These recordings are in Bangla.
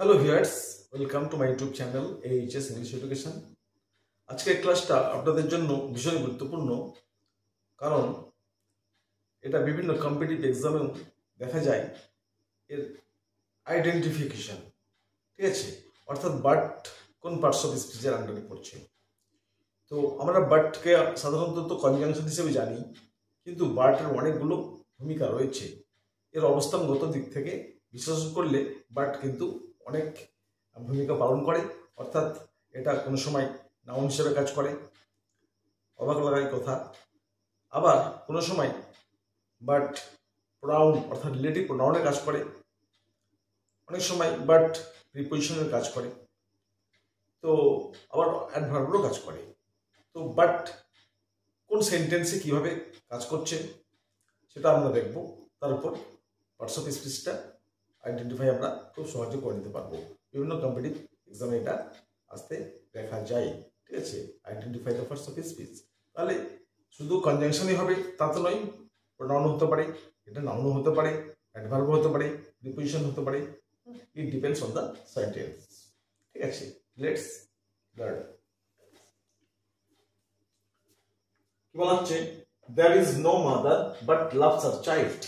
Hello viewers, welcome to my YouTube channel HS English education. আজকের ক্লাসটা আপনাদের জন্য ভীষণ গুরুত্বপূর্ণ, কারণ এটা বিভিন্ন কম্পিটিটিভ এক্সামেও দেখা যায় এর আইডেন্টিফিকেশন। ঠিক আছে, অর্থাৎ বাট কোন পার্টস অফ স্পিচের আন্ডারে পড়ছে। তো আমরা বাটকে সাধারণত কনজাংশন হিসেবে জানি, কিন্তু বাটের অনেকগুলো ভূমিকা রয়েছে। এর অবস্থানগত দিক থেকে বিশ্লেষণ করলে বাট কিন্তু অনেক ভূমিকা পালন করে, অর্থাৎ এটা কোনো সময় নাউন হিসেবে কাজ করে, অবাক লাগার কথা। আবার কোনো সময় বাট প্রোনাউন অর্থাৎ রিলেটিভ প্রোনাউনের কাজ করে, অনেক সময় বাট প্রিপোজিশনের কাজ করে, তো আবার অ্যাডভার্বেরও কাজ করে। তো বাট কোন সেন্টেন্সে কিভাবে কাজ করছে সেটা আমরা দেখব। তার উপর পার্টস অফ স্পিচটা আইডেন্টিফাই আমরা খুব সহজে করে নিতে পারবো। বিভিন্ন কম্পিটিটিভ এক্সামে এটা আসতে দেখা যায়। ঠিক আছে, identify the parts of speech. তাহলে শুধু কনজাংশনই হবে তা তো নয়, প্রোনাউন হতে পারে, এটা নাউনও হতে পারে, অ্যাডভার্বও হতে পারে, প্রিপোজিশন হতে পারে। It depends on the sentence. ঠিক আছে, লেটস লার্ন। কি বলা হচ্ছে? There is no mother but loves her child.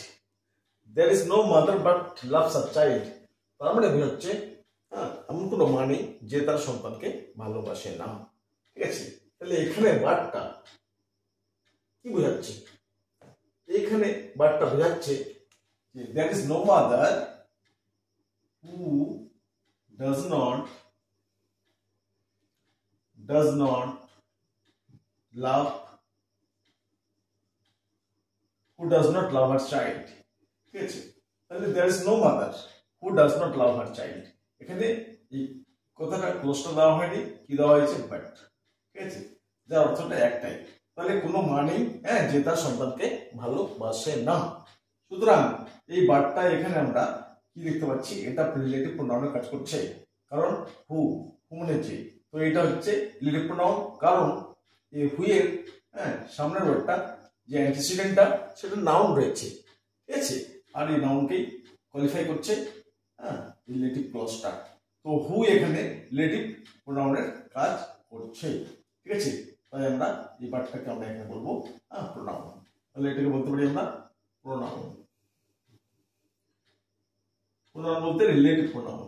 There is no mother but loves her child. তার মানে বোঝাচ্ছে এমন কোনো মা নেই যে তার সন্তানকে ভালোবাসে না। ঠিক আছে, তাহলে এখানে বাটটা কি বোঝাচ্ছে? এখানে বাটটা বোঝাচ্ছে যে there is no mother who does not love her child. ঠিক আছে, তাহলে there is no mother who does not love her child. এখানে এই কথাটা ক্লোজটা দেওয়া হয়নি, কি দেওয়া হয়েছে? বাট। ঠিক আছে, যার অর্থটা একটাই, তাহলে কোনো মানে যে তার সন্তানকে ভালোবাসে না। সুতরাং এই বাটটা এখানে আমরা কি দেখতে পাচ্ছি? এটা রিলেটিভ প্রোনাউনের কাজ করছে, কারণ হু মানে যে। তো এটা হচ্ছে রিলেটিভ প্রোনাউন, কারণ এই হু এর সামনের ওয়ার্ডটা যে অ্যান্টিসিডেন্টটা সেটা নাউন রয়েছে। ঠিক আছে, আর এই নাউনকেই কোয়ালিফাই করছে রিলেটিভ ক্লজটা। তো হু এখানে রিলেটিভ প্রোনাউনের কাজ করছে। ঠিক আছে, তাই আমরা এই পার্টটাকে আমরা এখানে বলবো প্রোনাউন। তাহলে এটাকে বলতে পারি আমরা প্রোনাউন। প্রোনাউন বলতে রিলেটিভ প্রোনাউন।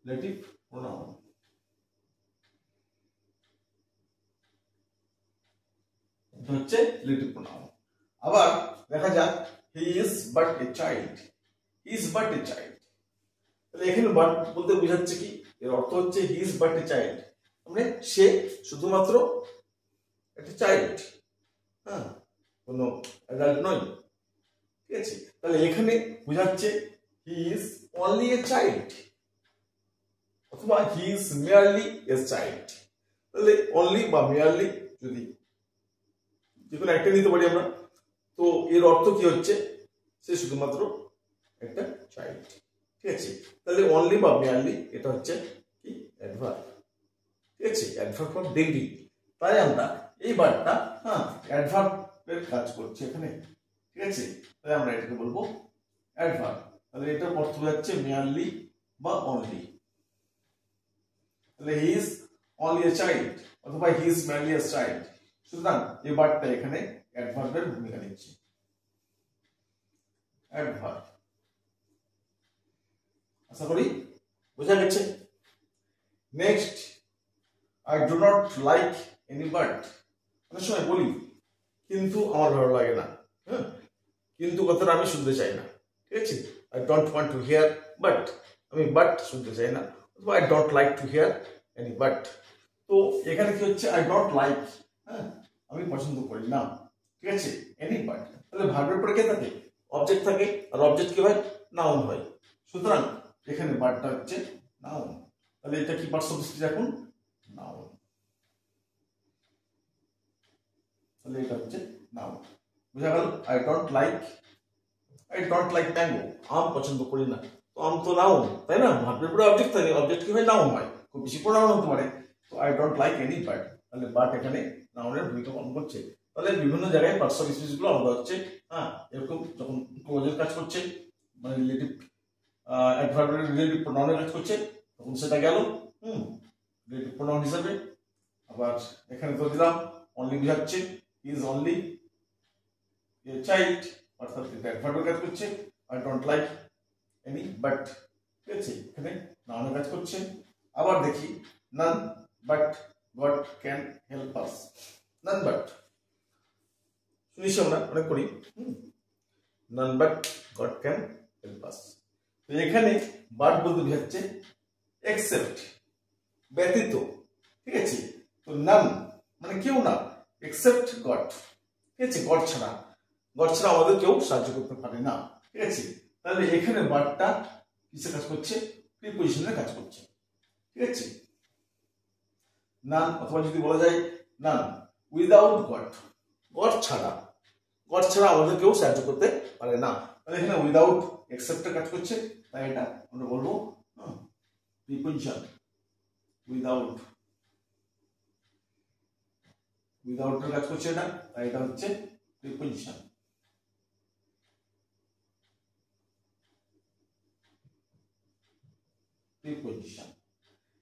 রিলেটিভ প্রোনাউন হচ্ছে রিলেটিভ প্রোনাউন। আবার দেখা যাক, he is but a child. He is but A child. তাহলে এখানে বাট বলতে বোঝাচ্ছে কি? এর অর্থ হচ্ছে he is but a child, মানে সে শুধুমাত্র একটা চাইল্ড, কোনো অ্যাডাল্ট নয়। ঠিক আছে, তাহলে এখানে বোঝাচ্ছে he is only a child, অথবা he is merely a child. তাহলে অনলি বা মেয়ারলি যদি যে কোনো একটা নিতে পারি আমরা, তো এর অর্থ কি হচ্ছে? সে শুধুমাত্র একটা চাইল্ড। ঠিক আছে, তাহলে অনলি বা মেয়ারলি এটা হচ্ছে কি? অ্যাডভার্ব। ঠিক আছে, অ্যাডভার্ব অফ ডিগ্রি। তাই আমরা এই বারটা অ্যাডভার্বের কাজ করছে এখানে। ঠিক আছে, তাই আমরা এটাকে বলবো অ্যাডভার্ব। তাহলে এটার অর্থ হচ্ছে মেয়ারলি বা অনলি। তাহলে he is only a child অথবা he is merely a child. সুতরাং এই বারটা এখানে অ্যাডভার্বের ভূমিকা নিচ্ছে। অ্যাডভার্ব, আশা করি বোঝা গেছে। Next, I do not like any bird. অনেক সময় বলি কিন্তু আমার ভালো লাগে না। কিন্তু কথাটা আমি শুনতে চাই না। ঠিক আছে, I don't want to here but, আমি বাট শুনতে চাই না, অথবা I don't like to here any but. তো এখানে কি হচ্ছে? আই ডোন্ট লাইক, আমি পছন্দ করি না। ঠিক আছে, এনি বাট। তাহলে ভার্বের পরে কে থাকে? অবজেক্ট থাকে, আর অবজেক্ট কি হয়? নাউন হয়। সুতরাং এখানে বাটটা হচ্ছে নাউন। তাহলে এটা কি পার্টস অফ স্পিচ? এখন নাউন। তাহলে এটা হচ্ছে নাউন। বুঝা গেল? আই ডোন্ট লাইক ম্যাঙ্গো, আম পছন্দ করি না। তো আম তো নাউন, তাই না? ভার্বের পরে অবজেক্ট থাকে, অবজেক্ট কি হয়? নাউন হয়। খুব বেশি প্রোনাউন হতে পারে। তো I don't like any but, তাহলে বাট এখানে নাউনের ভূমিকা পালন করছে। তাহলে বিভিন্ন জায়গায় পার্টস অফ স্পিচগুলো আলাদা হচ্ছে। হ্যাঁ, এরকম যখন ক্লোজের কাজ করছে মানে রিলেটিভ অ্যাডভার্বের রিলেটিভ প্রোনাউনের কাজ করছে তখন সেটা গেল রিলেটিভ প্রোনাউন হিসাবে। আবার এখানে তো দিলাম অনলি বোঝাচ্ছে, ইজ অনলি এ চাইল্ড, অর্থাৎ এটা অ্যাডভার্বের কাজ করছে। I don't like any but, ঠিক আছে, এখানে নাউনের কাজ করছে। আবার দেখি none but God can help us, none but শুনিছি আমরা অনেক করি, none but God can help us. তো এখানে বাট বলতে বোঝাচ্ছে এক্সেপ্ট, ব্যতীত, ঠিক আছে। তো নান মানে কেউ না, এক্সেপ্ট গড, ঠিক আছে, গড ছাড়া আমাদের কেউ সাহায্য করতে পারে না, ঠিক আছে। তাহলে এখানে বাটটা কিসে কাজ করছে? প্রিপজিশনের কাজ করছে, ঠিক আছে। নান, অথবা যদি বলা যায় নান উইদাউট গড, গড ছাড়া আমাদের কেউ সাহায্য করতে পারে না। তাহলে এখানে উইদাউট এক্সেপ্টের কাজ করছে, তাই এটা আমরা বলবো প্রিপজিশন। উইদাউটের কাজ করছে এটা, তাই এটা হচ্ছে preposition.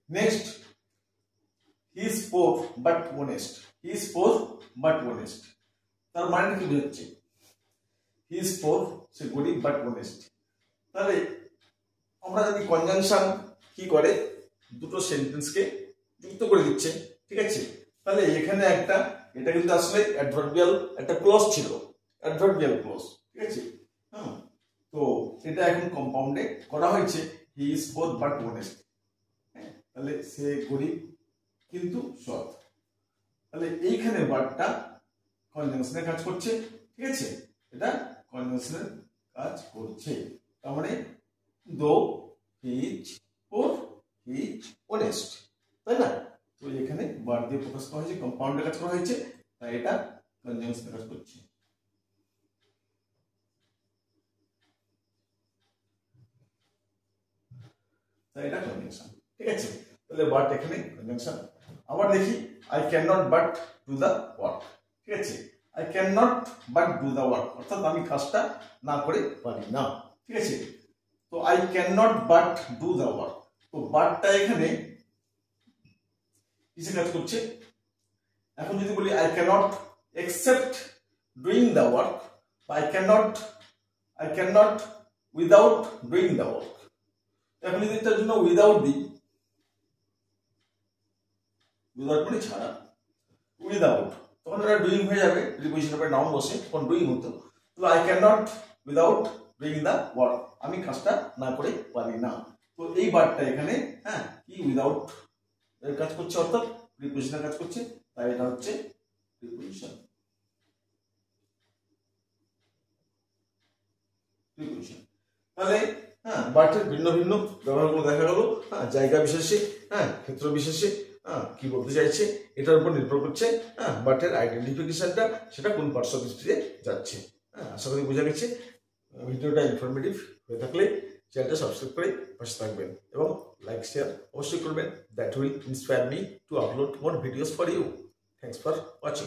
Next, he is poor but honest. তার মানে কি বোঝাচ্ছে? হি ইজ পোর, সে গরিব, বাট অনেস্ট। তাহলে আমরা জানি কনজাংশন কি করে, দুটো সেন্টেন্সকে যুক্ত করে দিচ্ছে, ঠিক আছে। তাহলে এখানে এটা কিন্তু আসলে অ্যাডভার্বিয়াল একটা ক্লজ ছিল, অ্যাডভার্বিয়াল ক্লজ, ঠিক আছে। তো এটা এখন কম্পাউন্ডে করা হয়েছে, he is poor but honest. তাহলে সে গরিব কিন্তু সৎ। তাহলে এইখানে বাটটা কনজাংশনের কাজ করছে, ঠিক আছে, এটা কনজাংশনের কাজ করছে। তার মানে দো he is poor he is honest, তাই না? তো এখানে বাট দিয়ে প্রকাশ করা হয়েছে, কম্পাউন্ডে কাজ করা হয়েছে, তাই এটা কনজাংশনের কাজ করছে। তাই এটা কনজাংশন, ঠিক আছে। তাহলে বাট এখানে কনজাংশন। আবার দেখি I can not but do the work, ঠিক আছে। I can not but do the work, অর্থাৎ আমি কাজটা না করে পারি না, ঠিক আছে। তো I can not but do the work, তো বাটটা এখানে কিসে কাজ করছে? এখন যদি বলি I can not except doing the work, I can not without doing the work. এখন যদি এটার জন্য উইদাউট দিই, উইদাউট মানে ছাড়া, উইদাউট, তখন এটা ডুইং হয়ে যাবে, প্রিপজিশনের পরে নাউন বসে তখন ডুইং হতো। তো I can not without doing the work, আমি কাজটা না করে পারি না। তো এই বাটটা এখানে কি উইদাউট এর কাজ করছে, অর্থাৎ প্রিপজিশনের কাজ করছে, তাই এটা হচ্ছে প্রিপজিশন। তাহলে বাটের ভিন্ন ভিন্ন ব্যবহারগুলো দেখা গেল, জায়গা বিশেষে, ক্ষেত্র বিশেষে কি বলতে চাইছে এটার উপর নির্ভর করছে বাটের আইডেন্টিফিকেশনটা, সেটা কোন পার্টস অফ স্পিচে যাচ্ছে। আশা করি বোঝা গেছে। ভিডিওটা ইনফরমেটিভ হয়ে থাকলে চ্যানেলটা সাবস্ক্রাইব করে পাশে থাকবেন এবং লাইক শেয়ার অবশ্যই করবেন। That will inspire me to upload more videos for you. Thanks for watching.